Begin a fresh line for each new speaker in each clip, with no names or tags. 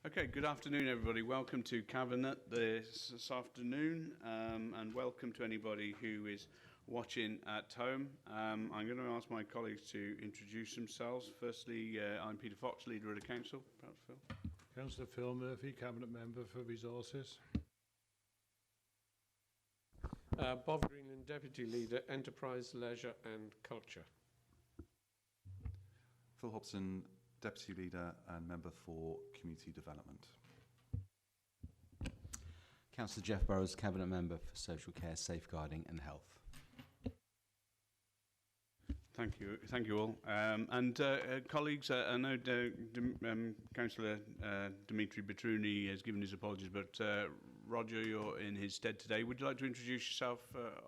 Okay, good afternoon, everybody. Welcome to Cabinet this afternoon, and welcome to anybody who is watching at home. I'm going to ask my colleagues to introduce themselves. Firstly, I'm Peter Fox, Leader of the Council. Perhaps Phil.
Councillor Phil Murphy, Cabinet Member for Resources.
Bob Greenland, Deputy Leader, Enterprise, Leisure and Culture.
Phil Hobson, Deputy Leader and Member for Community Development.
Councillor Jeff Burrows, Cabinet Member for Social Care, Safeguarding and Health.
Thank you all. Colleagues, I know Councillor Dimitri Petruni has given his apologies, but Roger, you're in his stead today. Would you like to introduce yourself,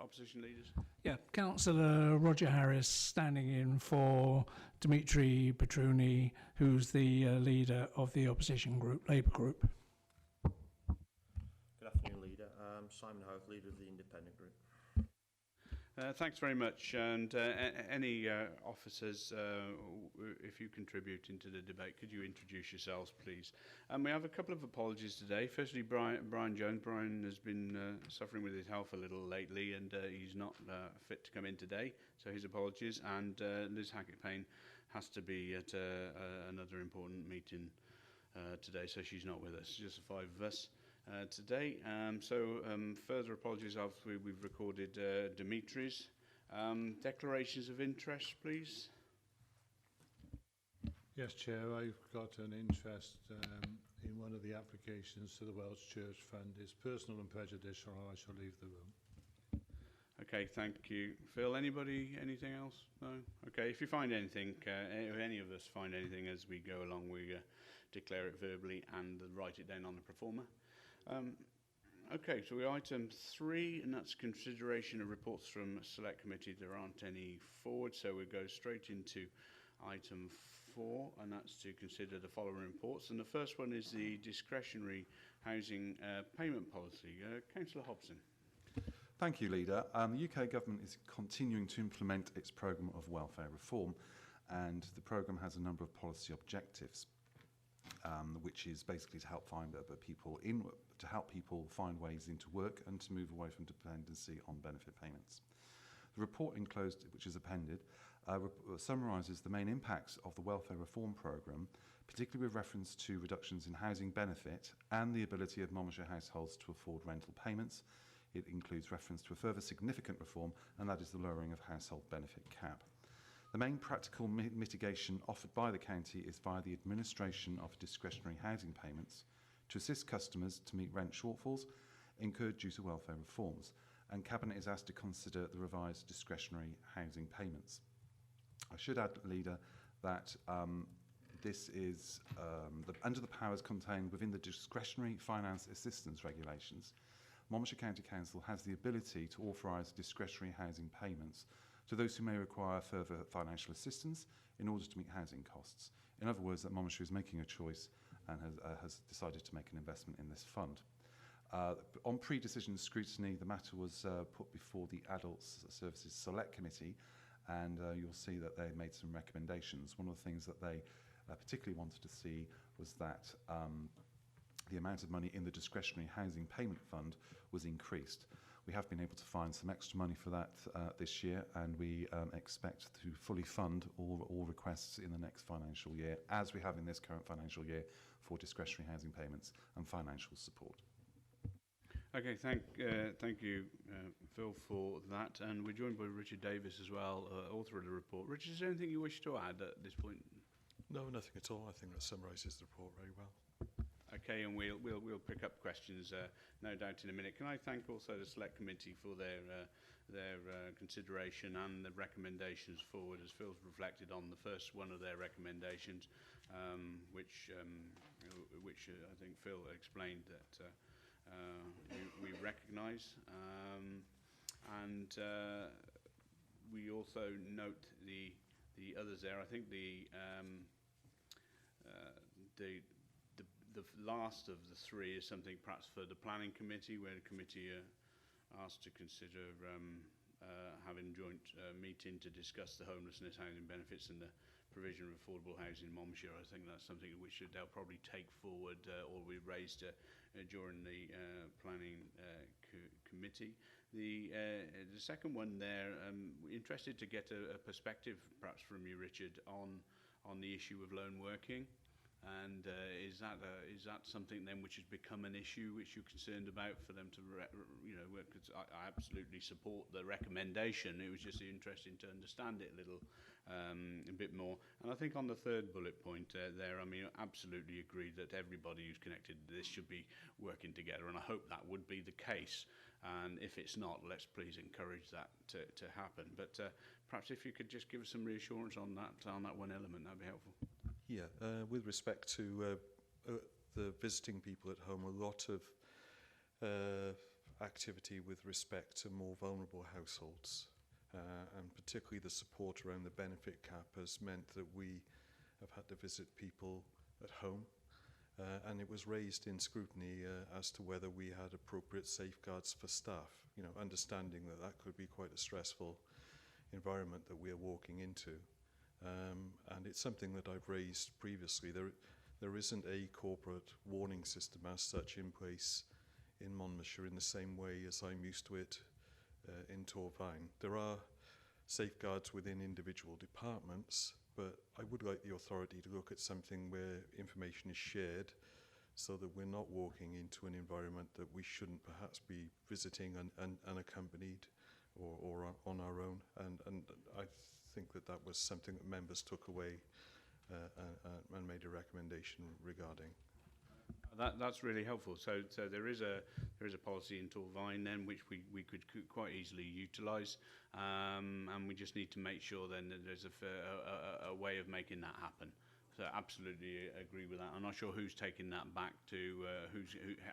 opposition leaders?
Yeah, Councillor Roger Harris, standing in for Dimitri Petruni, who's the leader of the opposition group, Labour Group.
Good afternoon, Leader. Simon Hoth, Leader of the Independent Group.
Thanks very much. And any officers, if you contribute into the debate, could you introduce yourselves, please? We have a couple of apologies today. Firstly, Brian Jones. Brian has been suffering with his health a little lately, and he's not fit to come in today, so his apologies. And Liz Hackett-Payne has to be at another important meeting today, so she's not with us. Just the five of us today. Further apologies after we've recorded Dimitri's. Declarations of interest, please.
Yes, Chair, I've got an interest in one of the applications to the Welsh Church Fund. It's personal and prejudicial, I shall leave the room.
Okay, thank you. Phil, anybody, anything else? No? Okay, if you find anything, if any of us find anything as we go along, we declare it verbally and write it down on the proforma. Okay, so we're item 3, and that's consideration of reports from Select Committee. There aren't any forward, so we'll go straight into item 4, and that's to consider the following reports. And the first one is the discretionary housing payment policy. Councillor Hobson.
Thank you, Leader. The UK Government is continuing to implement its programme of welfare reform, and the programme has a number of policy objectives, which is basically to help people find ways into work and to move away from dependency on benefit payments. The report enclosed, which is appended, summarises the main impacts of the welfare reform programme, particularly with reference to reductions in housing benefit and the ability of Monmouthshire households to afford rental payments. It includes reference to a further significant reform, and that is the lowering of household benefit cap. The main practical mitigation offered by the county is via the administration of discretionary housing payments to assist customers to meet rent shortfalls incurred due to welfare reforms, and Cabinet is asked to consider the revised discretionary housing payments. I should add, Leader, that this is under the powers contained within the discretionary finance assistance regulations. Monmouthshire County Council has the ability to authorise discretionary housing payments to those who may require further financial assistance in order to meet housing costs. In other words, that Monmouthshire is making a choice and has decided to make an investment in this fund. On pre-decision scrutiny, the matter was put before the Adult Services Select Committee, and you'll see that they made some recommendations. One of the things that they particularly wanted to see was that the amount of money in the discretionary housing payment fund was increased. We have been able to find some extra money for that this year, and we expect to fully fund all requests in the next financial year, as we have in this current financial year, for discretionary housing payments and financial support.
Okay, thank you, Phil, for that. And we're joined by Richard Davis as well, author of the report. Richard, is there anything you wish to add at this point?
No, nothing at all. I think that summarises the report very well.
Okay, and we'll pick up questions, no doubt, in a minute. Can I thank also the Select Committee for their consideration and the recommendations forward, as Phil's reflected on the first one of their recommendations, which I think Phil explained that we recognise, and we also note the others there. I think the last of the 3 is something perhaps for the Planning Committee, where the committee are asked to consider having a joint meeting to discuss the homelessness housing benefits and the provision of affordable housing in Monmouthshire. I think that's something which they'll probably take forward or we raised during the planning committee. The second one there, interested to get a perspective perhaps from you, Richard, on the issue of lone working. And is that something then which has become an issue which you're concerned about for them to, work? Because I absolutely support the recommendation. It was just interesting to understand it a bit more. And I think on the third bullet point there, I mean, I absolutely agree that everybody who's connected to this should be working together, and I hope that would be the case. And if it's not, let's please encourage that to happen. But perhaps if you could just give us some reassurance on that one element, that'd be helpful.
Yeah, with respect to the visiting people at home, a lot of activity with respect to more vulnerable households, and particularly the support around the benefit cap has meant that we have had to visit people at home. And it was raised in scrutiny as to whether we had appropriate safeguards for staff, understanding that that could be quite a stressful environment that we are walking into. And it's something that I've raised previously. There isn't a corporate warning system as such in place in Monmouthshire in the same way as I'm used to it in Torfaen. There are safeguards within individual departments, but I would like the authority to look at something where information is shared so that we're not walking into an environment that we shouldn't perhaps be visiting unaccompanied or on our own. And I think that was something that members took away and made a recommendation regarding.
That's really helpful. So there is a policy in Torfaen then which we could quite easily utilise, and we just need to make sure then that there's a way of making that happen. So absolutely agree with that. I'm not sure who's taking that back to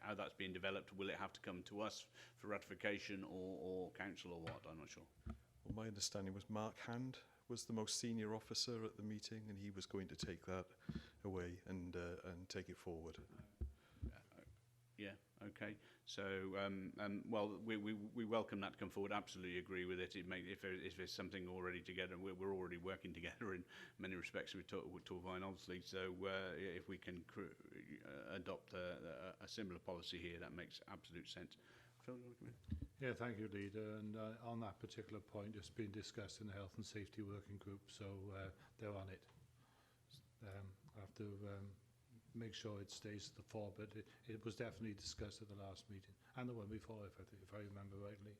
how that's being developed. Will it have to come to us for ratification or council or what? I'm not sure.
Well, my understanding was Mark Hand was the most senior officer at the meeting, and he was going to take that away and take it forward.
Yeah. Okay. So, well, we welcome that to come forward. Absolutely agree with it. If there's something already together, we're already working together in many respects with Torfaen, obviously. So, if we can adopt a similar policy here, that makes absolute sense. Phil, you want to come in?
Yeah, thank you, Leader. And on that particular point, it's been discussed in the Health and Safety Working Group, so they're on it. I have to make sure it stays at the fore, but it was definitely discussed at the last meeting and the one before, if I remember rightly.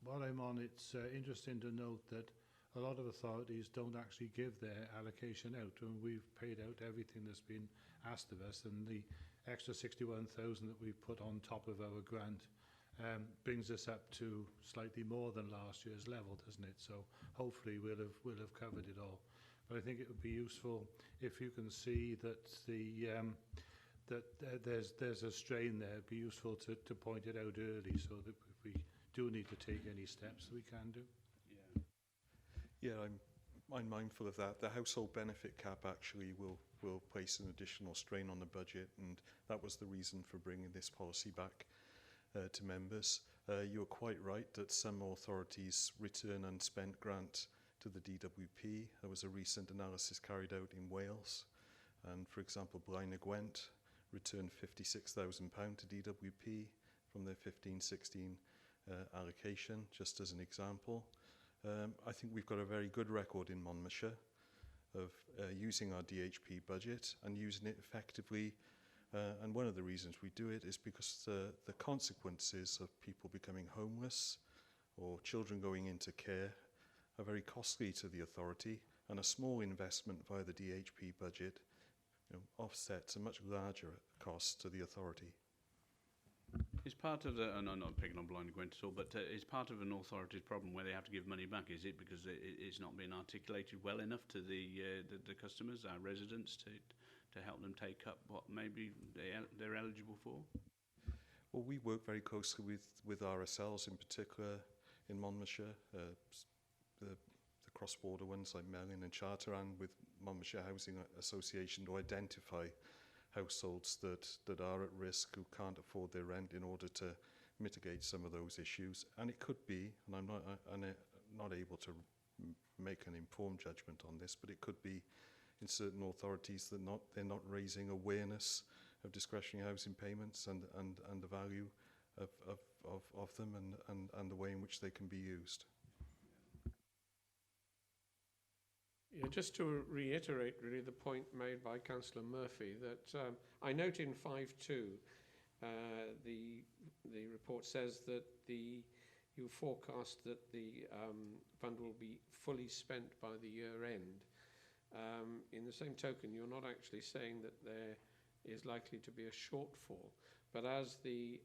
While I'm on, it's interesting to note that a lot of authorities don't actually give their allocation out, and we've paid out everything that's been asked of us, and the extra 61,000 that we've put on top of our grant brings us up to slightly more than last year's level, doesn't it? So hopefully we'll have covered it all. But I think it would be useful if you can see that there's a strain there. It'd be useful to point it out early so that if we do need to take any steps, we can do.
Yeah, I'm mindful of that. The household benefit cap actually will place an additional strain on the budget, and that was the reason for bringing this policy back to members. You're quite right that some authorities return unspent grant to the DWP. There was a recent analysis carried out in Wales, and for example, Blaenau Gwent returned £56,000 to DWP from their 15-16 allocation, just as an example. I think we've got a very good record in Monmouthshire of using our DHP budget and using it effectively. And one of the reasons we do it is because the consequences of people becoming homeless or children going into care are very costly to the authority, and a small investment via the DHP budget offsets a much larger cost to the authority.
Is part of the, and I'm not picking on Blaenau Gwent at all, but is part of an authority's problem where they have to give money back? Is it because it's not been articulated well enough to the customers, our residents, to help them take up what maybe they're eligible for?
Well, we work very closely with RSLs in particular in Monmouthshire, the cross-border ones like Merlin and Charter, and with Monmouthshire Housing Association to identify households that are at risk, who can't afford their rent, in order to mitigate some of those issues. And it could be, and I'm not able to make an informed judgment on this, but it could be in certain authorities that they're not raising awareness of discretionary housing payments and the value of them and the way in which they can be used.
Yeah, just to reiterate really the point made by Councillor Murphy, that I note in 5.2 the report says that you forecast that the fund will be fully spent by the year end. In the same token, you're not actually saying that there is likely to be a shortfall, but as the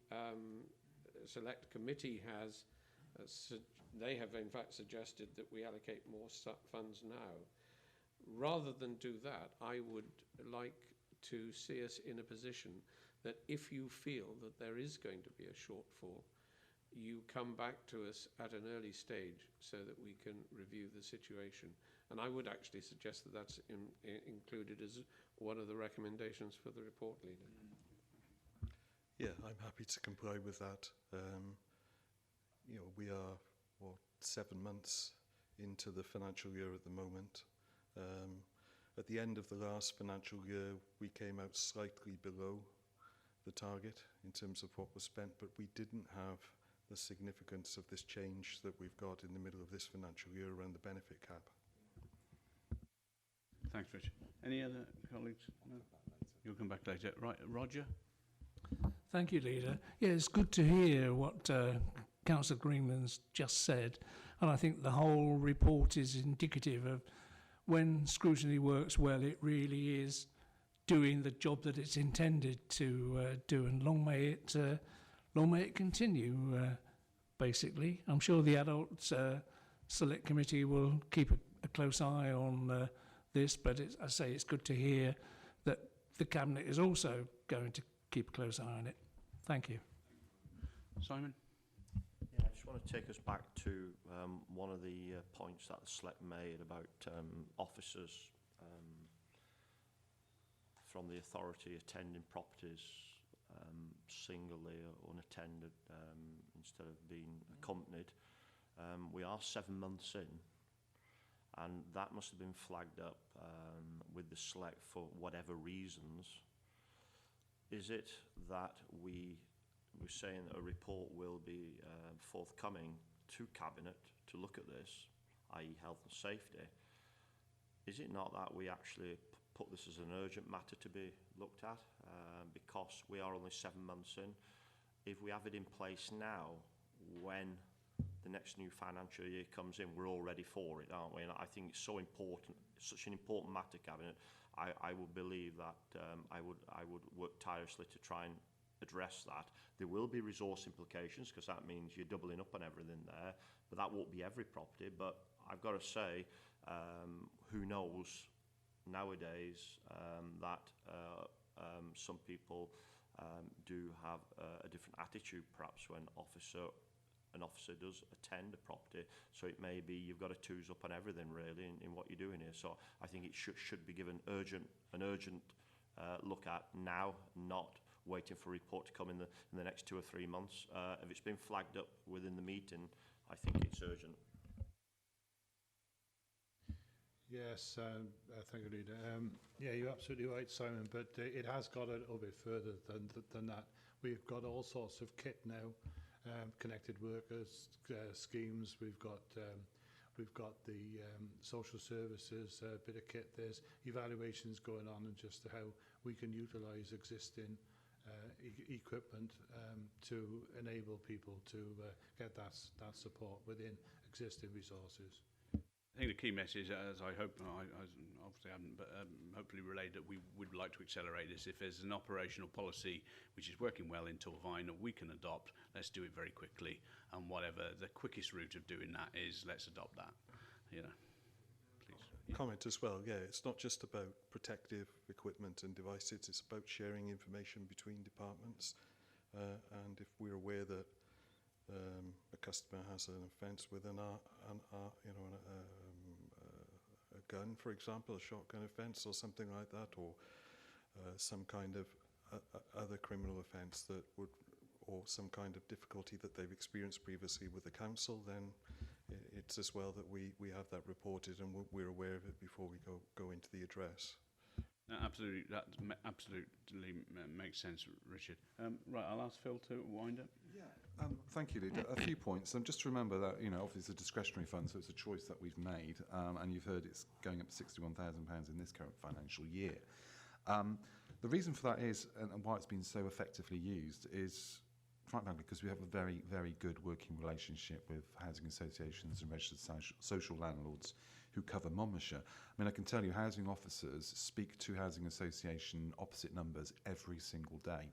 select committee has, they have in fact suggested that we allocate more funds now. Rather than do that, I would like to see us in a position that if you feel that there is going to be a shortfall, you come back to us at an early stage so that we can review the situation. And I would actually suggest that that's included as one of the recommendations for the report, Leader.
Yeah, I'm happy to comply with that. You know, we are, 7 months into the financial year at the moment. At the end of the last financial year, we came out slightly below the target in terms of what was spent, but we didn't have the significance of this change that we've got in the middle of this financial year around the benefit cap.
Thanks, Richard. Any other colleagues? No? You'll come back later. Right, Roger?
Thank you, Leader. Yeah, it's good to hear what Councillor Greenland's just said, and I think the whole report is indicative of when scrutiny works well, it really is doing the job that it's intended to do, and long may it continue, basically. I'm sure the Adult Select Committee will keep a close eye on this, but I say it's good to hear that the Cabinet is also going to keep a close eye on it. Thank you.
Simon?
Yeah, I just want to take us back to one of the points that the Select made about officers from the authority attending properties singly or unattended instead of being accompanied. We are 7 months in, and that must have been flagged up with the Select for whatever reasons. Is it that we're saying that a report will be forthcoming to Cabinet to look at this, i.e. health and safety? Is it not that we actually put this as an urgent matter to be looked at because we are only 7 months in? If we have it in place now, when the next new financial year comes in, we're all ready for it, aren't we? And I think it's so important, it's such an important matter, Cabinet. I would believe that I would work tirelessly to try and address that. There will be resource implications because that means you're doubling up on everything there, but that won't be every property. But I've got to say, who knows nowadays that some people do have a different attitude perhaps when an officer does attend a property, so it may be you've got to twos up on everything really in what you're doing here. So I think it should be given an urgent look at now, not waiting for a report to come in the next 2 or 3 months. If it's been flagged up within the meeting, I think it's urgent.
Yes, thank you, Leader. Yeah, you're absolutely right, Simon, but it has got a little bit further than that. We've got all sorts of kit now. Connected workers schemes. We've got the social services bit of kit. There's evaluations going on, and just how we can utilise existing equipment to enable people to get that support within existing resources.
I think the key message, as I hope, I obviously haven't, but hopefully relayed, that we would like to accelerate this. If there's an operational policy which is working well in Torvine that we can adopt, let's do it very quickly. And whatever the quickest route of doing that is, let's adopt that. You know, please.
Comment as well, yeah, it's not just about protective equipment and devices, it's about sharing information between departments. And if we're aware that a customer has an offence with a gun, for example, a shotgun offence or something like that, or some kind of other criminal offence that would, or some kind of difficulty that they've experienced previously with the council, then it's as well that we have that reported and we're aware of it before we go into the address.
No, absolutely, that absolutely makes sense, Richard. Right, I'll ask Phil to wind up.
Yeah. Thank you, Leader. A few points. Just to remember that, obviously it's a discretionary fund, so it's a choice that we've made, and you've heard it's going up to £61,000 in this current financial year. The reason for that is, and why it's been so effectively used, is quite frankly because we have a very, very good working relationship with housing associations and registered social landlords who cover Monmouthshire. I mean, I can tell you housing officers speak to housing association opposite numbers every single day.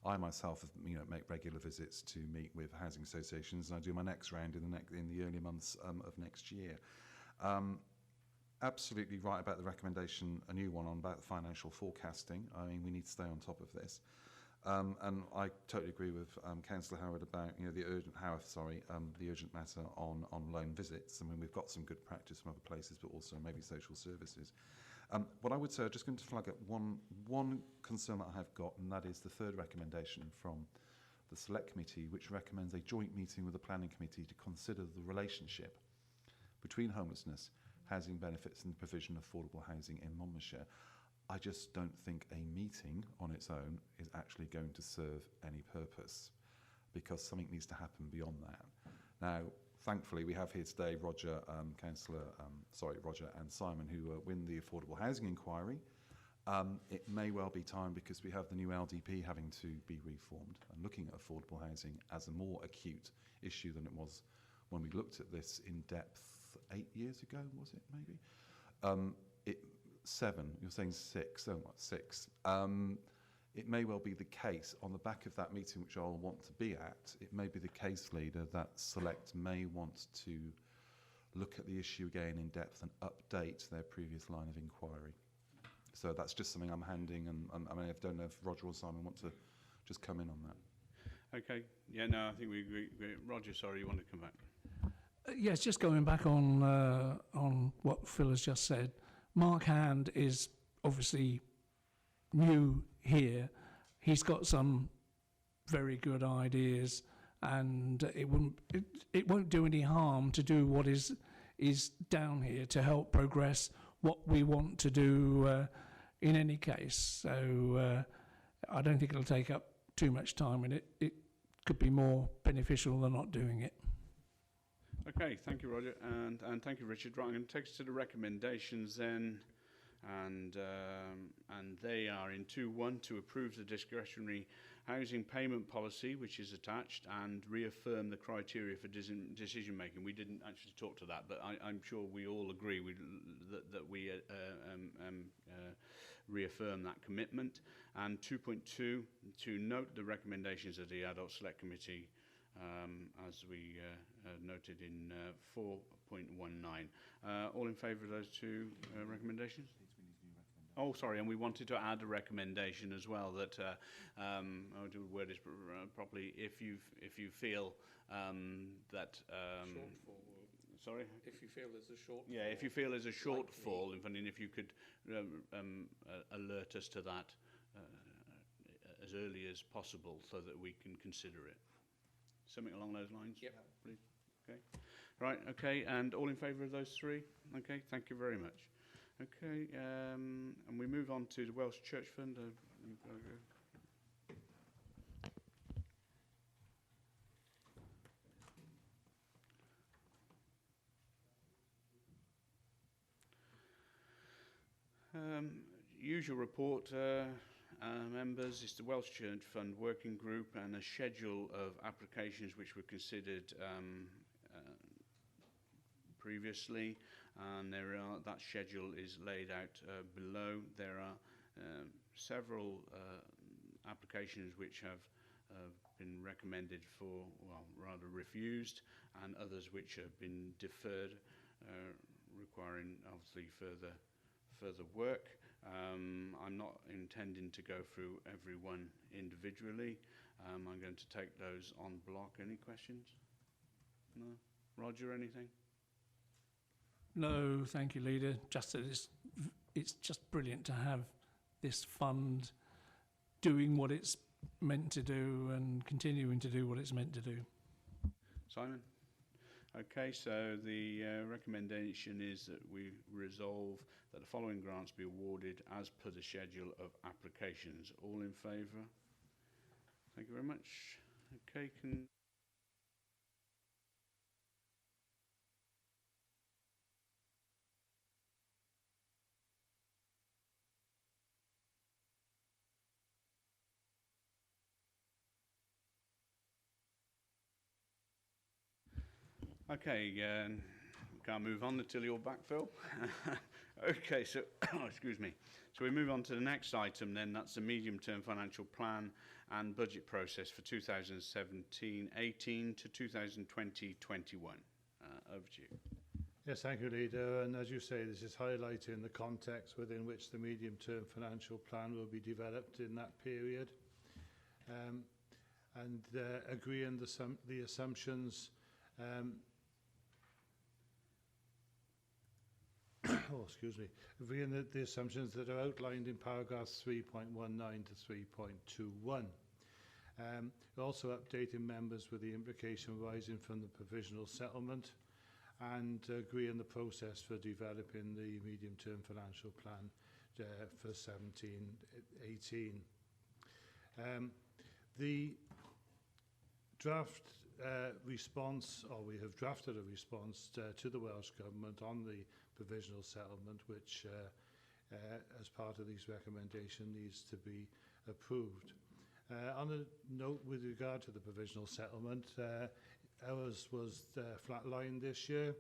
I myself, make regular visits to meet with housing associations, and I do my next round in the early months of next year. Absolutely right about the recommendation, a new one on about the financial forecasting. I mean, we need to stay on top of this. And I totally agree with Councillor Howard about the urgent matter on loan visits. I mean, we've got some good practice from other places, but also maybe social services. What I would say, I'm just going to flag up one concern that I have got, and that is the third recommendation from the Select Committee, which recommends a joint meeting with the Planning Committee to consider the relationship between homelessness, housing benefits and the provision of affordable housing in Monmouthshire. I just don't think a meeting on its own is actually going to serve any purpose, because something needs to happen beyond that. Now, thankfully, we have here today Roger and Simon, who win the affordable housing inquiry. It may well be time, because we have the new LDP having to be reformed and looking at affordable housing as a more acute issue than it was when we looked at this in depth 8 years ago, was it maybe? 7, you're saying 6, oh, what, 6. It may well be the case on the back of that meeting, which I'll want to be at, it may be the case, Leader, that Select may want to look at the issue again in depth and update their previous line of inquiry. So that's just something I'm handing, and I mean, I don't know if Roger or Simon want to just come in on that.
Okay, yeah, no, I think we agree. Roger, sorry, you want to come back?
Yes, just going back on what Phil has just said. Mark Hand is obviously new here. He's got some very good ideas, and it won't do any harm to do what is down here to help progress what we want to do in any case. So I don't think it'll take up too much time, and it could be more beneficial than not doing it.
Okay, thank you, Roger, and thank you, Richard. Right, I'm going to take us to the recommendations then, and they are in 2.1 to approve the discretionary housing payment policy, which is attached, and reaffirm the criteria for decision making. We didn't actually talk to that, but I'm sure we all agree that we reaffirm that commitment. And 2.2 to note the recommendations of the Adult Select Committee, as we noted in 4.19. All in favour of those two recommendations? Oh, sorry, and we wanted to add a recommendation as well that I'll do word this properly. If you feel that sorry,
if you feel there's a shortfall.
Yeah, if you feel there's a shortfall, and if you could alert us to that as early as possible, so that we can consider it. Something along those lines?
Yep.
Please. Okay. Right, okay, and all in favour of those three? Okay, thank you very much. Okay, and we move on to the Welsh Church Fund. Usual report, members, is the Welsh Church Fund Working Group and a schedule of applications which were considered previously, and that schedule is laid out below. There are several applications which have been recommended for, well, rather refused, and others which have been deferred, requiring obviously further work. I'm not intending to go through every one individually. I'm going to take those on block. Any questions? No? Roger, anything?
No, thank you, Leader. Just that it's just brilliant to have this fund doing what it's meant to do and continuing to do what it's meant to do.
Simon? Okay, so the recommendation is that we resolve that the following grants be awarded as per the schedule of applications. All in favour? Thank you very much. Okay, can... Okay, we can't move on until you're back, Phil. Okay, so, excuse me. So we move on to the next item then, that's the medium-term financial plan and budget process for 2017-18 to 2020-21. Over to you.
Yes, thank you, Leader. And as you say, this is highlighting the context within which the medium-term financial plan will be developed in that period, and agreeing the assumptions. Excuse me. Agreeing the assumptions that are outlined in paragraphs 3.19 to 3.21. Also updating members with the implication arising from the provisional settlement, and agreeing the process for developing the medium-term financial plan for 17-18. The draft response, or we have drafted a response to the Welsh Government on the provisional settlement, which as part of these recommendations needs to be approved. On a note with regard to the provisional settlement, ours was flatlined this year.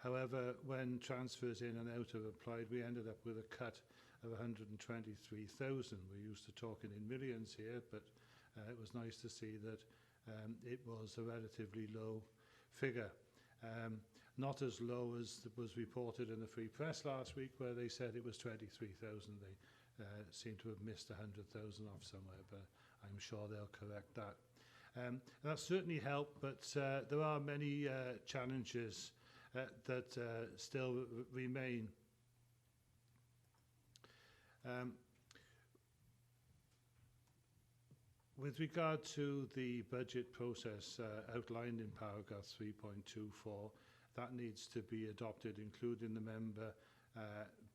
However, when transfers in and out are applied, we ended up with a cut of 123,000. We're used to talking in millions here, but it was nice to see that it was a relatively low figure. Not as low as was reported in the Free Press last week, where they said it was 23,000. They seem to have missed 100,000 off somewhere, but I'm sure they'll correct that. That certainly helped, but there are many challenges that still remain. With regard to the budget process outlined in paragraph 3.24, that needs to be adopted, including the member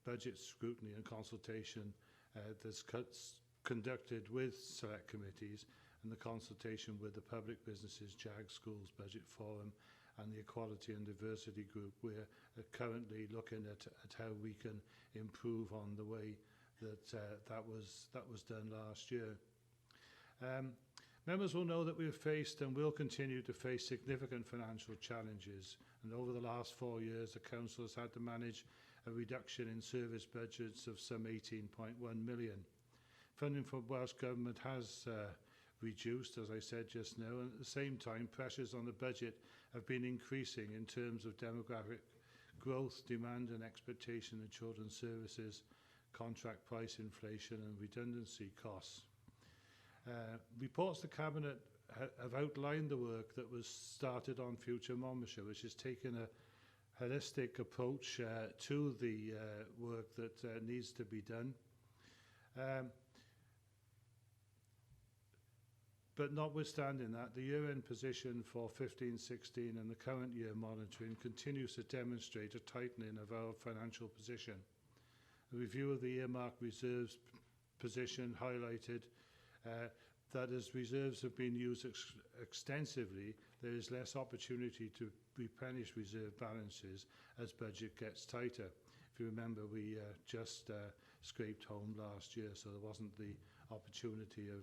budget scrutiny and consultation that's conducted with select committees, and the consultation with the Public Businesses JAG Schools Budget Forum and the Equality and Diversity Group. We're currently looking at how we can improve on the way that that was done last year. Members will know that we've faced and will continue to face significant financial challenges, and over the last 4 years the Council has had to manage a reduction in service budgets of some 18.1 million. Funding from Welsh Government has reduced, as I said just now, and at the same time pressures on the budget have been increasing in terms of demographic growth, demand and expectation in children's services, contract price inflation and redundancy costs. Reports to Cabinet have outlined the work that was started on Future Monmouthshire, which has taken a holistic approach to the work that needs to be done. But notwithstanding that, the year-end position for 15-16 and the current year monitoring continues to demonstrate a tightening of our financial position. A review of the earmark reserves position highlighted that as reserves have been used extensively, there is less opportunity to replenish reserve balances as budget gets tighter. If you remember, we just scraped home last year, so there wasn't the opportunity of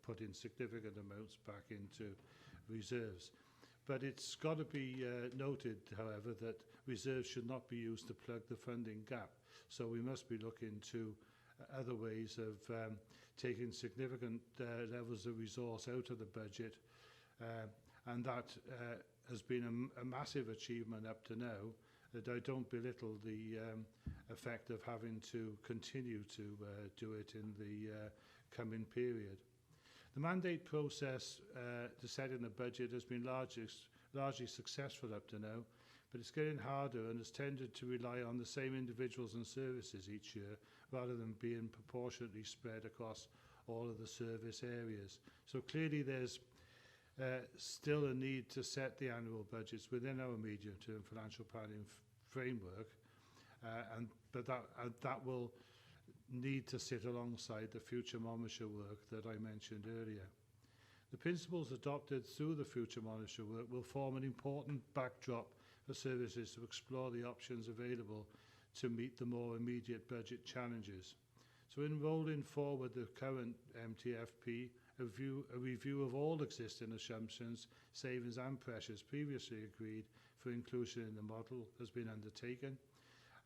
putting significant amounts back into reserves. But it's got to be noted, however, that reserves should not be used to plug the funding gap. So we must be looking to other ways of taking significant levels of resource out of the budget, and that has been a massive achievement up to now. That I don't belittle the effect of having to continue to do it in the coming period. The mandate process to set in a budget has been largely successful up to now, but it's getting harder and has tended to rely on the same individuals and services each year rather than being proportionately spread across all of the service areas. So clearly there's still a need to set the annual budgets within our medium-term financial planning framework, but that will need to sit alongside the future Monmouthshire work that I mentioned earlier. The principles adopted through the future Monmouthshire work will form an important backdrop for services to explore the options available to meet the more immediate budget challenges. So in rolling forward the current MTFP, a review of all existing assumptions, savings and pressures previously agreed for inclusion in the model has been undertaken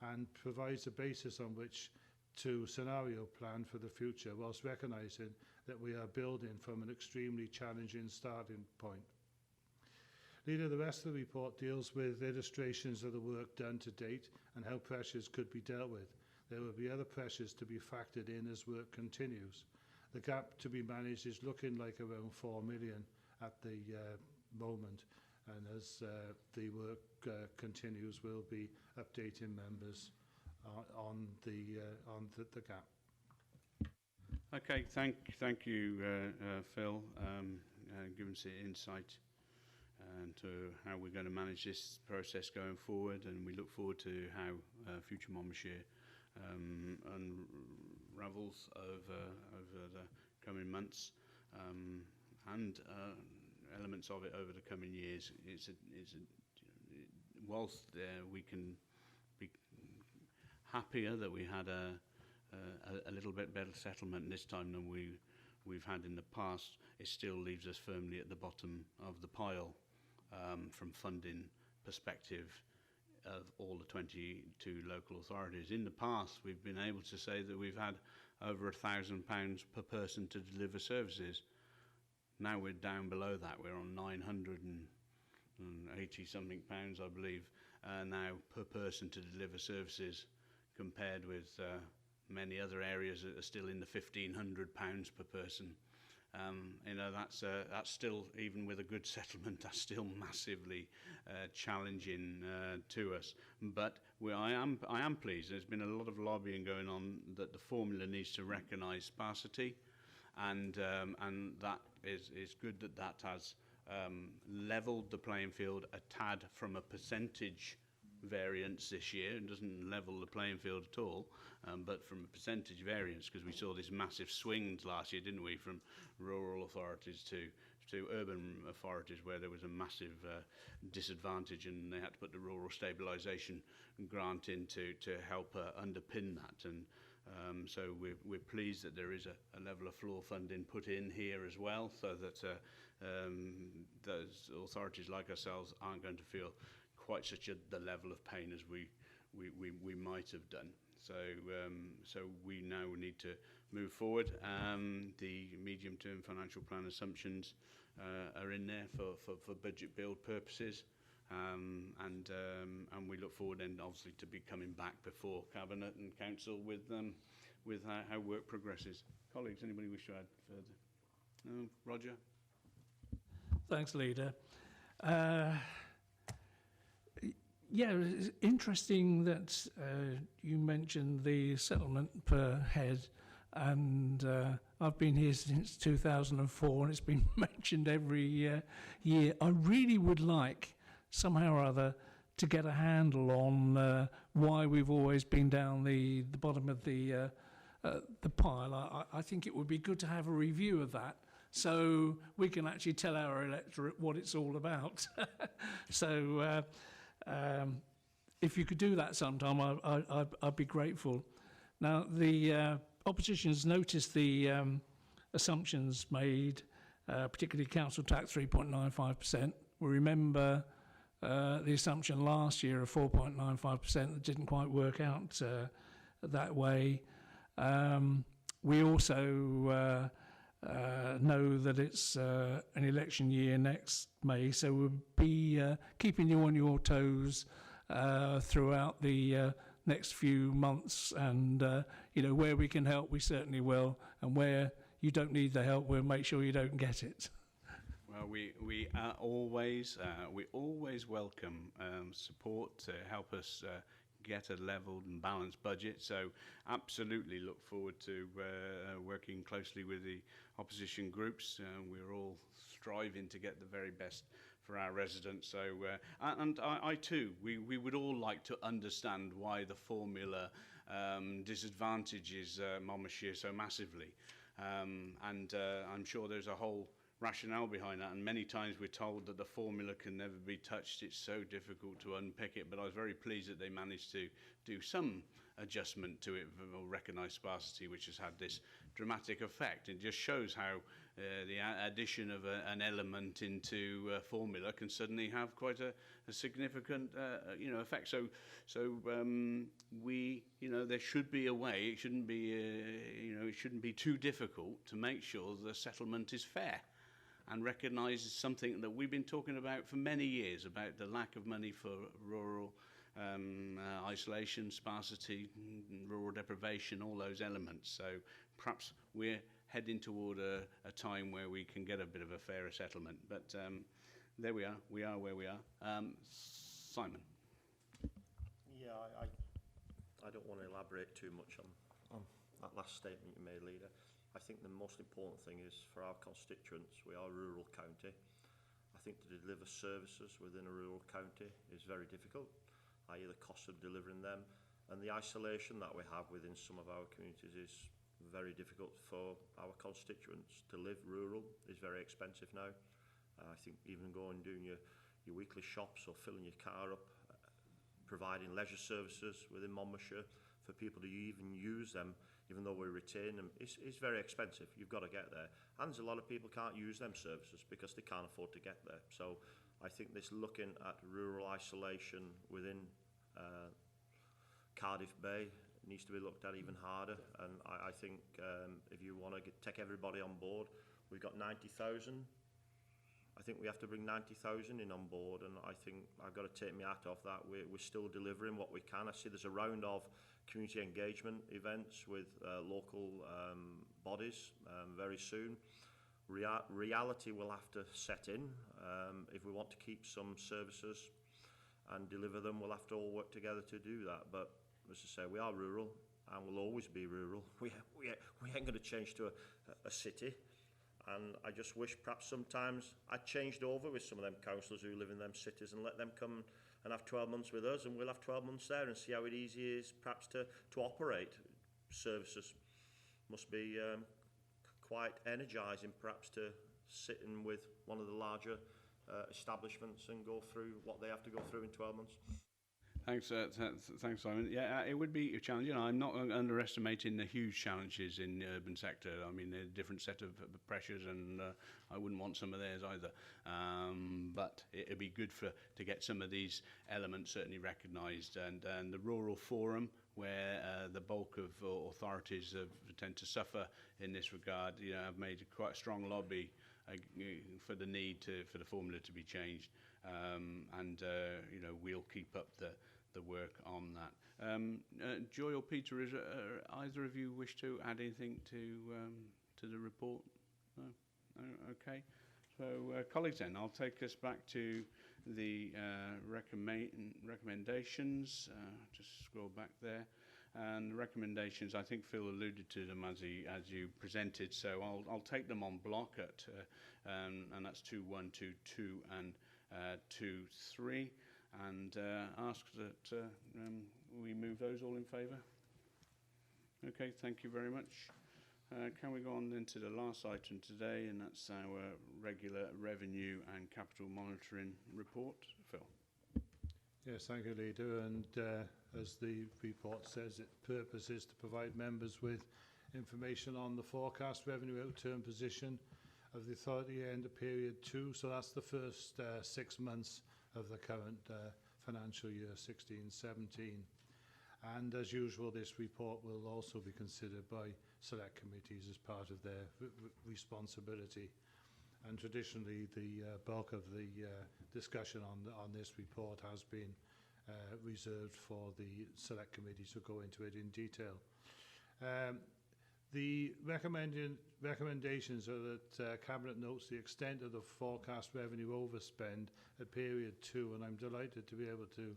and provides a basis on which to scenario plan for the future, whilst recognising that we are building from an extremely challenging starting point. Leader, the rest of the report deals with illustrations of the work done to date and how pressures could be dealt with. There will be other pressures to be factored in as work continues. The gap to be managed is looking like around 4 million at the moment, and as the work continues, we'll be updating members on the gap.
Okay, thank you, Phil, giving us the insight into how we're going to manage this process going forward, and we look forward to how future Monmouthshire unravels over the coming months, and elements of it over the coming years. Whilst we can be happier that we had a little bit better settlement this time than we've had in the past, it still leaves us firmly at the bottom of the pile from funding perspective of all the 22 local authorities. In the past, we've been able to say that we've had over £1,000 per person to deliver services. Now we're down below that. We're on 980 something pounds, I believe, now per person to deliver services, compared with many other areas that are still in the £1,500 per person. You know, that's still, even with a good settlement, that's still massively challenging to us. But I am pleased. There's been a lot of lobbying going on that the formula needs to recognise sparsity, and that is good that has levelled the playing field a tad from a percentage variance this year. It doesn't level the playing field at all, but from a percentage variance, because we saw these massive swings last year, didn't we, from rural authorities to urban authorities, where there was a massive disadvantage, and they had to put the rural stabilisation grant in to help underpin that. And so we're pleased that there is a level of floor funding put in here as well, so that those authorities like ourselves aren't going to feel quite such the level of pain as we might have done. So we now need to move forward. The medium-term financial plan assumptions are in there for budget build purposes, and we look forward then obviously to be coming back before Cabinet and Council with how work progresses. Colleagues, anybody wish to add further? No? Roger?
Thanks, Leader. Yeah, it's interesting that you mentioned the settlement per head, and I've been here since 2004, and it's been mentioned every year. I really would like, somehow or other, to get a handle on why we've always been down the bottom of the pile. I think it would be good to have a review of that, so we can actually tell our electorate what it's all about. So if you could do that sometime, I'd be grateful. Now, the opposition's noticed the assumptions made, particularly council tax 3.95%. We remember the assumption last year of 4.95% that didn't quite work out that way. We also know that it's an election year next May, so we'll be keeping you on your toes throughout the next few months, and you know, where we can help, we certainly will, and where you don't need the help, we'll make sure you don't get it.
Well, we always welcome support to help us get a levelled and balanced budget. So absolutely look forward to working closely with the opposition groups. We're all striving to get the very best for our residents. So, and I too, we would all like to understand why the formula disadvantages Monmouthshire so massively. And I'm sure there's a whole rationale behind that, and many times we're told that the formula can never be touched. It's so difficult to unpick it, but I was very pleased that they managed to do some adjustment to it or recognise sparsity, which has had this dramatic effect. It just shows how the addition of an element into a formula can suddenly have quite a significant effect. So there should be a way. It shouldn't be it shouldn't be too difficult to make sure the settlement is fair and recognises something that we've been talking about for many years, about the lack of money for rural isolation, sparsity, rural deprivation, all those elements. So perhaps we're heading toward a time where we can get a bit of a fairer settlement. But there we are where we are. Simon.
Yeah, I don't want to elaborate too much on that last statement you made, Leader. I think the most important thing is for our constituents, we are a rural county. I think to deliver services within a rural county is very difficult, i.e. the cost of delivering them. And the isolation that we have within some of our communities is very difficult for our constituents. To live rural is very expensive now. I think even going and doing your weekly shops or filling your car up, providing leisure services within Monmouthshire for people to even use them, even though we retain them, is very expensive. You've got to get there. And a lot of people can't use them services because they can't afford to get there. So I think this looking at rural isolation within Cardiff Bay needs to be looked at even harder. And I think if you want to take everybody on board, we've got 90,000. I think we have to bring 90,000 in on board, and I think I've got to take my hat off that. We're still delivering what we can. I see there's a round of community engagement events with local bodies very soon. Reality will have to set in. If we want to keep some services and deliver them, we'll have to all work together to do that. But as I say, we are rural and we'll always be rural. We ain't going to change to a city. And I just wish perhaps sometimes I'd changed over with some of them councillors who live in them cities and let them come and have 12 months with us, and we'll have 12 months there and see how easy it is perhaps to operate. Services must be quite energising perhaps to sit in with one of the larger establishments and go through what they have to go through in 12 months.
Thanks, thanks, Simon. Yeah, it would be a challenge. I'm not underestimating the huge challenges in the urban sector. I mean, they're a different set of pressures, and I wouldn't want some of theirs either. But it'd be good to get some of these elements certainly recognised. And the Rural Forum, where the bulk of authorities tend to suffer in this regard, have made quite a strong lobby for the need for the formula to be changed. We'll keep up the work on that. Joy or Peter, is either of you wish to add anything to the report? No? Okay. So, colleagues, then I'll take us back to the recommendations. Just scroll back there. And the recommendations, I think Phil alluded to them as you presented. So I'll take them on block and that's 2, 1, 2, 2, and 2, 3, and ask that we move those all in favour. Okay, thank you very much. Can we go on then to the last item today, and that's our regular revenue and capital monitoring report. Phil.
Yes, thank you, Leader. And as the report says, its purpose is to provide members with information on the forecast revenue outturn position of the authority end of period 2. So that's the first 6 months of the current financial year 16-17. And as usual, this report will also be considered by select committees as part of their responsibility. And traditionally, the bulk of the discussion on this report has been reserved for the select committees to go into it in detail. The recommendations are that Cabinet notes the extent of the forecast revenue overspend at period 2, and I'm delighted to be able to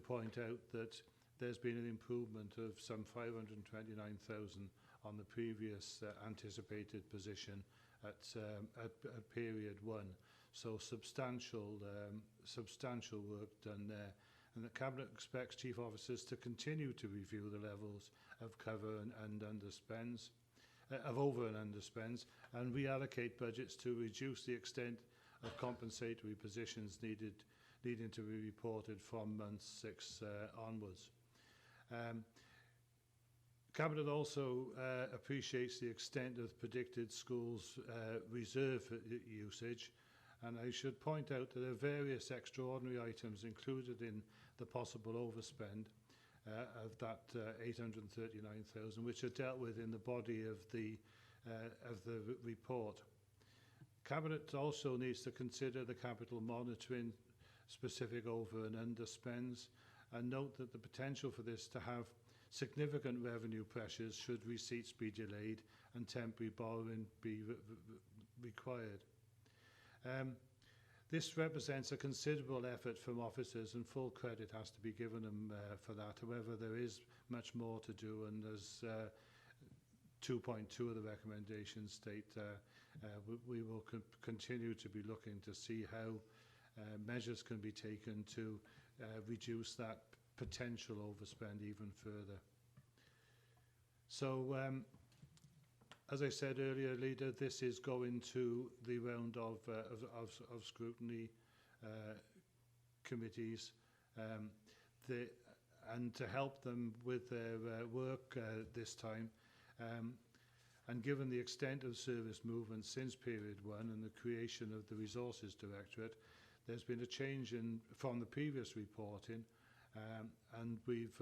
point out that there's been an improvement of some 529,000 on the previous anticipated position at period 1. So substantial work done there. And the Cabinet expects Chief Officers to continue to review the levels of cover and underspends, of over and underspends, and reallocate budgets to reduce the extent of compensatory positions needing to be reported from month 6 onwards. Cabinet also appreciates the extent of predicted schools' reserve usage, and I should point out that there are various extraordinary items included in the possible overspend of that 839,000, which are dealt with in the body of the report. Cabinet also needs to consider the capital monitoring specific over and underspends, and note that the potential for this to have significant revenue pressures should receipts be delayed and temporary borrowing be required. This represents a considerable effort from officers, and full credit has to be given them for that. However, there is much more to do, and as 2.2 of the recommendations state, we will continue to be looking to see how measures can be taken to reduce that potential overspend even further. So, as I said earlier, Leader, this is going to the round of scrutiny committees, and to help them with their work this time. And given the extent of service movement since period 1 and the creation of the Resources Directorate, there's been a change from the previous reporting, and we've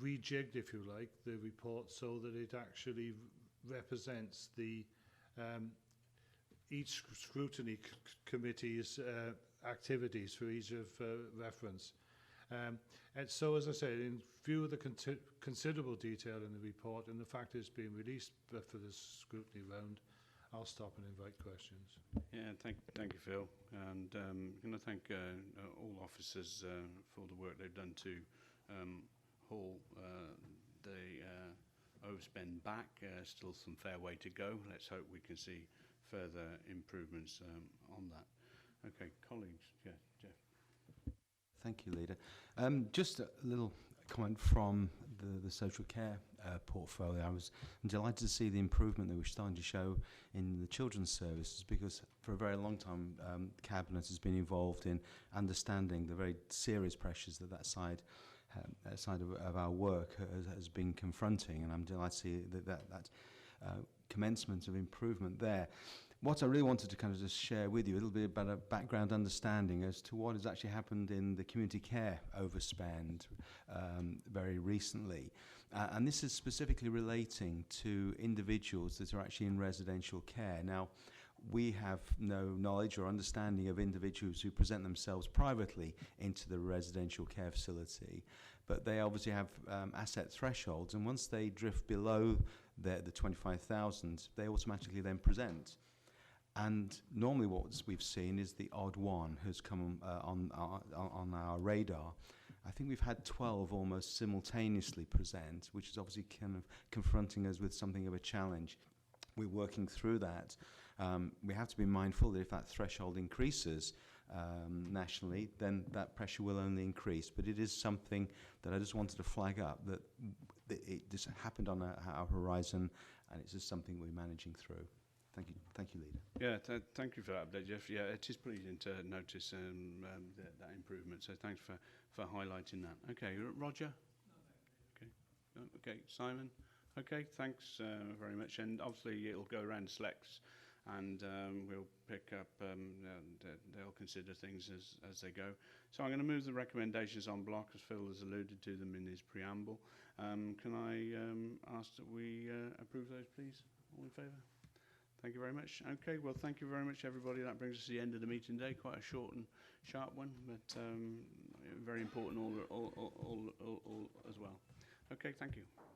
rejigged, if you like, the report so that it actually represents the each scrutiny committee's activities for each of reference. And so, as I said, in view of the considerable detail in the report and the fact it's being released for this scrutiny round, I'll stop and invite questions.
Yeah, thank you, Phil. And I'm going to thank all officers for the work they've done to haul the overspend back. Still some fair way to go. Let's hope we can see further improvements on that. Okay, colleagues. Yeah, Jeff.
Thank you, Leader. Just a little comment from the social care portfolio. I'm delighted to see the improvement that we're starting to show in the children's services, because for a very long time Cabinet has been involved in understanding the very serious pressures that side of our work has been confronting, and I'm delighted to see that commencement of improvement there. What I really wanted to kind of just share with you a little bit about a background understanding as to what has actually happened in the community care overspend very recently. And this is specifically relating to individuals that are actually in residential care. Now, we have no knowledge or understanding of individuals who present themselves privately into the residential care facility, but they obviously have asset thresholds, and once they drift below the 25,000, they automatically then present. And normally what we've seen is the odd one who's come on our radar. I think we've had 12 almost simultaneously present, which is obviously kind of confronting us with something of a challenge. We're working through that. We have to be mindful that if that threshold increases nationally, then that pressure will only increase. But it is something that I just wanted to flag up, that it just happened on our horizon, and it's just something we're managing through. Thank you, Leader.
Yeah, thank you for that update, Jeff. Yeah, it is pleasing to notice that improvement. So thanks for highlighting that. Okay, Roger. Okay, Simon. Okay, thanks very much. And obviously it'll go around selects, and we'll pick up. They'll consider things as they go. So I'm going to move the recommendations on block, as Phil has alluded to them in his preamble. Can I ask that we approve those, please? All in favour? Thank you very much. Okay, well, thank you very much, everybody. That brings us to the end of the meeting today. Quite a short and sharp one, but very important all as well. Okay, thank you.